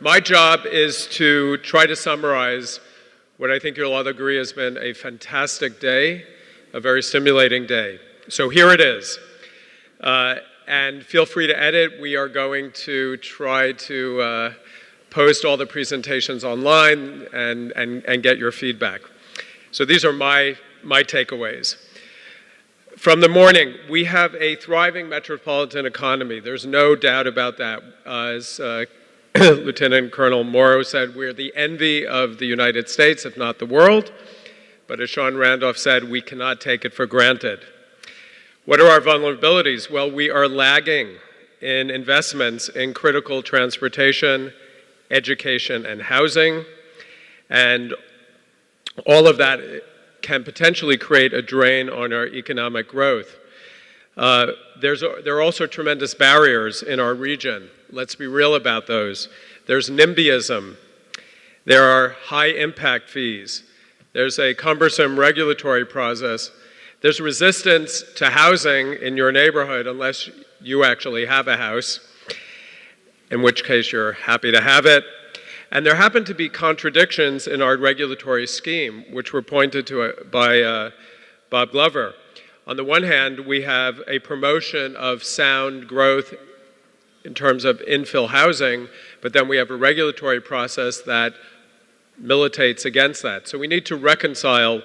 My job is to try to summarize what I think you'll all agree has been a fantastic day, a very stimulating day. So here it is. And feel free to edit. We are going to try to post all the presentations online and get your feedback. So these are my takeaways. From the morning, we have a thriving metropolitan economy. There's no doubt about that. As Lieutenant Colonel Morrow said, we're the envy of the United States, if not the world. But as Sean Randolph said, we cannot take it for granted. What are our vulnerabilities? Well, we are lagging in investments in critical transportation, education, and housing. And all of that can potentially create a drain on our economic growth. There are also tremendous barriers in our region. Let's be real about those. There's NIMBYism. There are high impact fees. There's a cumbersome regulatory process. There's resistance to housing in your neighborhood unless you actually have a house, in which case you're happy to have it. And there happen to be contradictions in our regulatory scheme, which were pointed to by Bob Glover. On the one hand, we have a promotion of sound growth in terms of infill housing, but then we have a regulatory process that militates against that. So we need to reconcile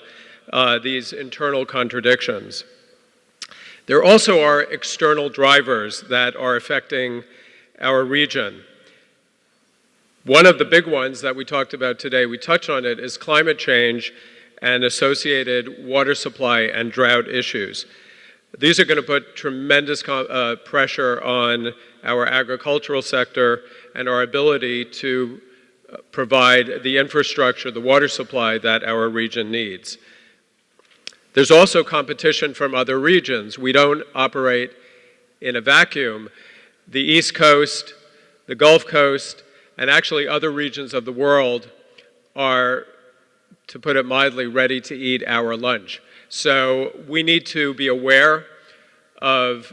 these internal contradictions. There also are external drivers that are affecting our region. One of the big ones that we talked about today, we touched on it, is climate change and associated water supply and drought issues. These are going to put tremendous pressure on our agricultural sector and our ability to provide the infrastructure, the water supply that our region needs. There's also competition from other regions. We don't operate in a vacuum. The East Coast, the Gulf Coast, and actually other regions of the world are, to put it mildly, ready to eat our lunch. So we need to be aware of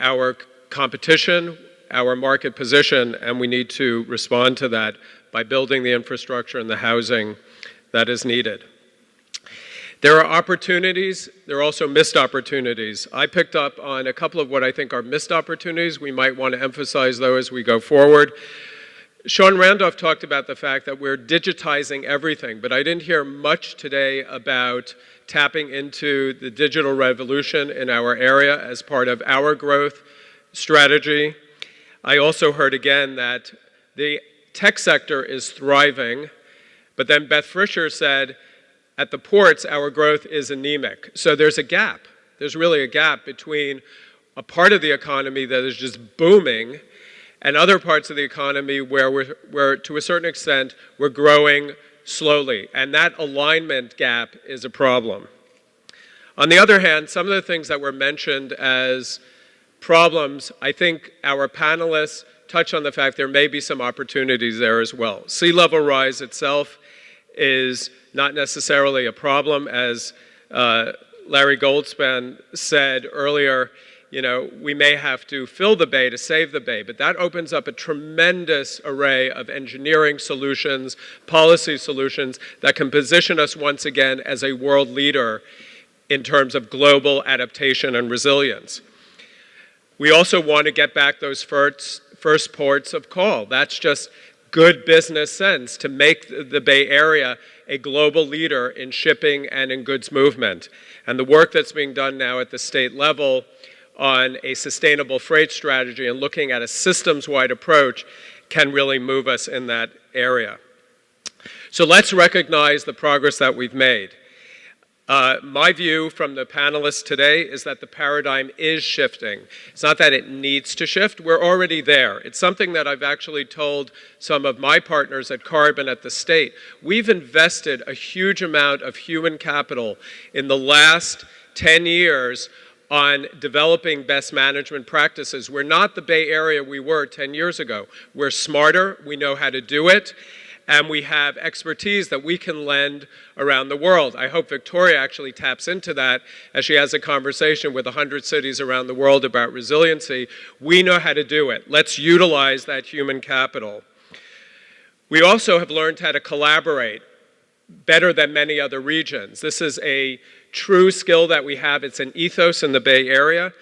our competition, our market position, and we need to respond to that by building the infrastructure and the housing that is needed. There are opportunities, there are also missed opportunities. I picked up on a couple of what I think are missed opportunities. We might want to emphasize those as we go forward. Sean Randolph talked about the fact that we're digitizing everything, but I didn't hear much today about tapping into the digital revolution in our area as part of our growth strategy. I also heard again that the tech sector is thriving, but then Beth Fisher said, at the ports, our growth is anemic. So there's a gap. There's really a gap between a part of the economy that is just booming and other parts of the economy where we're to a certain extent, we're growing slowly. And that alignment gap is a problem. On the other hand, some of the things that were mentioned as problems, I think our panelists touch on the fact there may be some opportunities there as well. Sea level rise itself is not necessarily a problem. As Larry Goldspan said earlier, you know, we may have to fill the bay to save the bay, but that opens up a tremendous array of engineering solutions, policy solutions that can position us once again as a world leader in terms of global adaptation and resilience. We also want to get back those first ports of call. That's just good business sense to make the Bay Area a global leader in shipping and in goods movement. And the work that's being done now at the state level on a sustainable freight strategy and looking at a systems-wide approach can really move us in that area. So let's recognize the progress that we've made. My view from the panelists today is that the paradigm is shifting. It's not that it needs to shift, we're already there. It's something that I've actually told some of my partners at CARB and at the state. We've invested a huge amount of human capital in the last 10 years on developing best management practices. We're not the Bay Area we were 10 years ago. We're smarter, we know how to do it, and we have expertise that we can lend around the world. I hope Victoria actually taps into that as she has a conversation with 100 cities around the world about resiliency. We know how to do it. Let's utilize that human capital. We also have learned how to collaborate better than many other regions. This is a true skill that we have. It's an ethos in the Bay Area.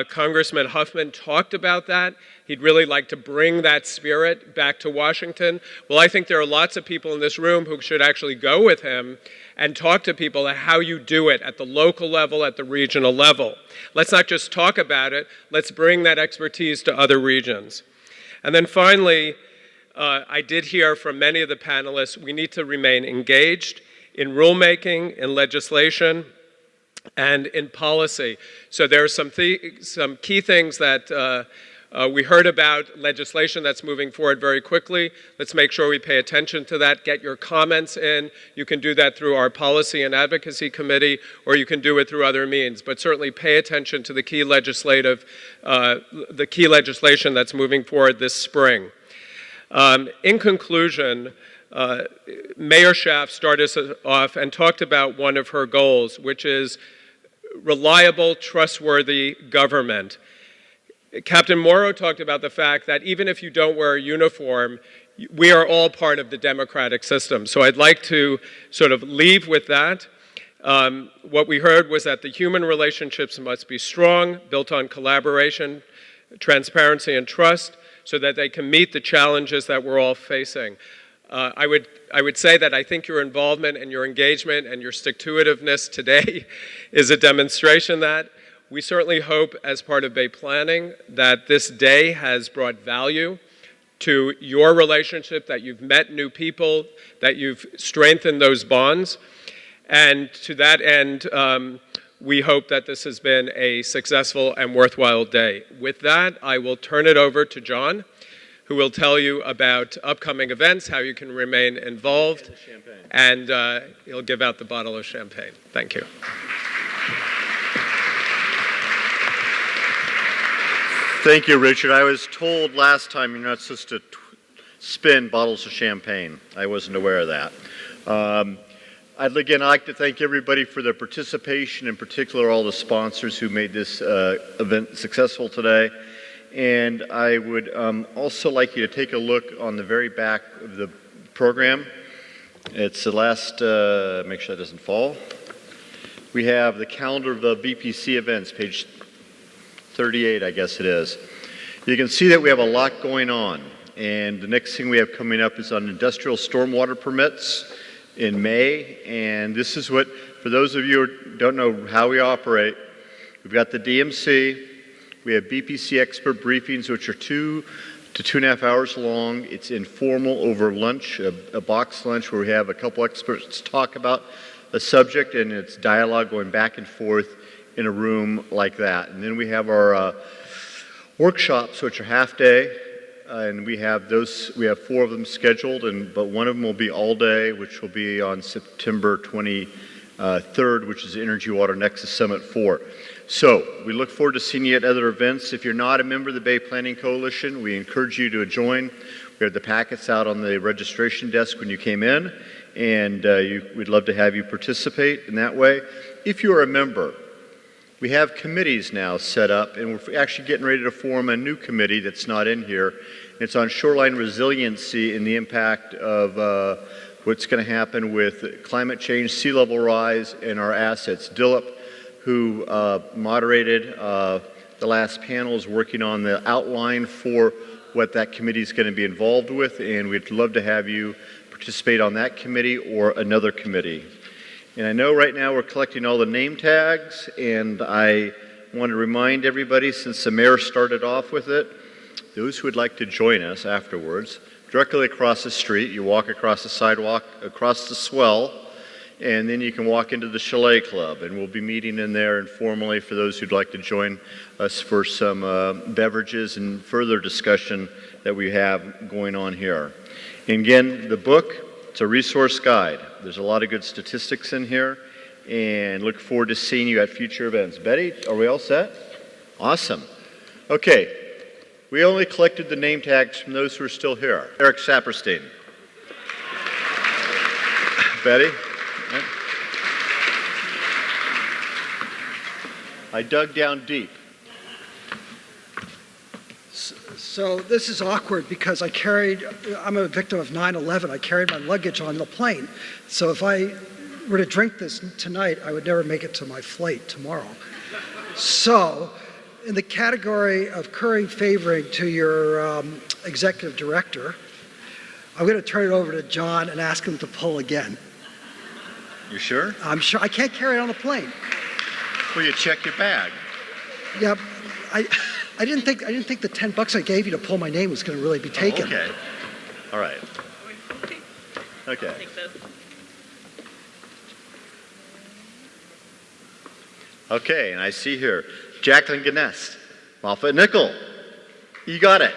Congressman Huffman talked about that. He'd really like to bring that spirit back to Washington. Well, I think there are lots of people in this room who should actually go with him and talk to people about how you do it at the local level, at the regional level. Let's not just talk about it, let's bring that expertise to other regions. And then finally, I did hear from many of the panelists, we need to remain engaged in rulemaking, in legislation, and in policy. So there are some key things that we heard about, legislation that's moving forward very quickly. Let's make sure we pay attention to that. Get your comments in. You can do that through our Policy and Advocacy Committee, or you can do it through other means. But certainly pay attention to the key legislation that's moving forward this spring. In conclusion, Mayor Schaaf started us off and talked about one of her goals, which is reliable, trustworthy government. Captain Morrow talked about the fact that even if you don't wear a uniform, we are all part of the democratic system. So I'd like to sort of leave with that. What we heard was that the human relationships must be strong, built on collaboration, transparency, and trust, so that they can meet the challenges that we're all facing. I would say that I think your involvement and your engagement and your stick-to-itiveness today is a demonstration that we certainly hope, as part of Bay Planning, that this day has brought value to your relationship, that you've met new people, that you've strengthened those bonds. And to that end, we hope that this has been a successful and worthwhile day. With that, I will turn it over to John, who will tell you about upcoming events, how you can remain involved, and he'll give out the bottle of champagne. Thank you. Thank you, Richard. I was told last time you're not supposed to spin bottles of champagne. I wasn't aware of that. I'd like to thank everybody for their participation, in particular all the sponsors who made this event successful today. And I would also like you to take a look on the very back of the program. It's the last, make sure that doesn't fall. We have the calendar of the VPC events, page 38, I guess it is. You can see that we have a lot going on. And the next thing we have coming up is on industrial stormwater permits in May. And this is what, for those of you who don't know how we operate, we've got the DMC, we have BPC expert briefings, which are 2 to 2.5 hours long. It's informal over lunch, a box lunch where we have a couple experts talk about a subject, and it's dialogue going back and forth in a room like that. And then we have our workshops, which are half day, and we have 4 of them scheduled, but one of them will be all day, which will be on September 23rd, which is the Energy Water Nexus Summit 4. So we look forward to seeing you at other events. If you're not a member of the Bay Planning Coalition, we encourage you to join. We have the packets out on the registration desk when you came in, and we'd love to have you participate in that way. If you're a member, we have committees now set up, and we're actually getting ready to form a new committee that's not in here. It's on shoreline resiliency and the impact of what's going to happen with climate change, sea level rise, and our assets. Dilip, who moderated the last panel, is working on the outline for what that committee is going to be involved with, and we'd love to have you participate on that committee or another committee. And I know right now we're collecting all the name tags, and I want to remind everybody, since the mayor started off with it, those who would like to join us afterwards, directly across the street, you walk across the sidewalk, across the swell, and then you can walk into the Chalet Club, and we'll be meeting in there informally for those who'd like to join us for some beverages and further discussion that we have going on here. And again, the book, it's a resource guide. There's a lot of good statistics in here, and look forward to seeing you at future events. Betty, are we all set? Awesome. Okay, we only collected the name tags from those who are still here. Eric Saperstein. Betty? Right. I dug down deep. So this is awkward because I'm a victim of 9/11. I carried my luggage on the plane. So if I were to drink this tonight, I would never make it to my flight tomorrow. So in the category of currying favoring to your executive director, I'm going to turn it over to John and ask him to pull again. You sure? I'm sure. I can't carry it on the plane. Will you check your bag? Yeah, I didn't think the $10 I gave you to pull my name was going to really be taken. Oh, okay. All right. Okay. Okay, and I see here, Jacqueline Ganest, Moffett Nickel. You got it.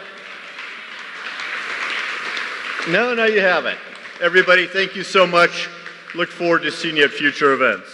No, you haven't. Everybody, thank you so much. Look forward to seeing you at future events.